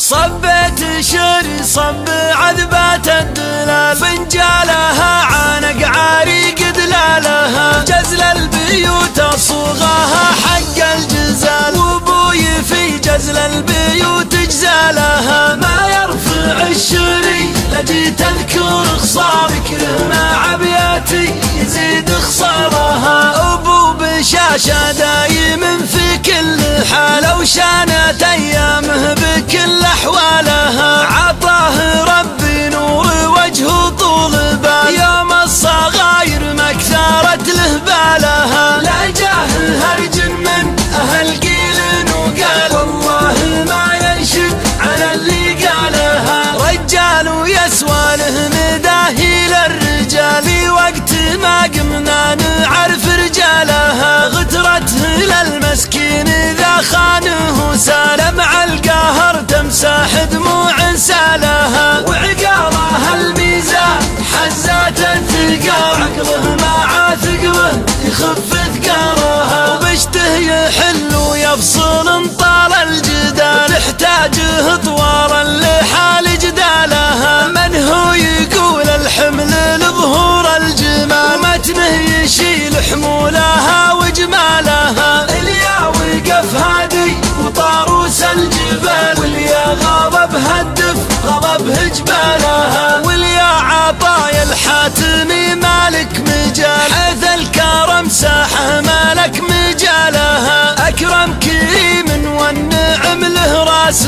صبيت شري صب عذبات الدلال، فنجالها عانق عريق دلالها، جزل البيوت اصوغاها حق الجزال، وابوي في جزل البيوت جزالها. ما يرفع الشري لجيت اذكر خصارك، مع ابياتي يزيد خصارها. ابو بشاشة دايم في كل حالة، وشانت ايامه بكل احوالها. عطاه ربي نور وجهه طول بال، يوم الصغاير ما كثرت له بالها. لا جاه هرج من اهل قيل وقال، والله ما ينشب على اللي قالها. رجال يسوى له مداهي للرجال، في وقت ما قمنا نعرف رجالها. غترته للمسكين اذا خانه سال، مع القهر تمسح دموع سالها. وعقارها الميزان حزات الثقال، عقله مع ثقله يخف ثقالها. وبشته يحل ويفصل طال الجدال، احتاجه طوارا لحال جدالها. من هو يقول الحمل لظهور الجمال، ومتنه يشيل حمولها وجمالها. اليا وقف هادي وطاروس الجبال، واليا غضب هدف غضبه جبالها. واليا عطايا الحاتمي مالك مجال، حيث الكرم ساحه مالك مجالها. اكرم كريم والنعم له راس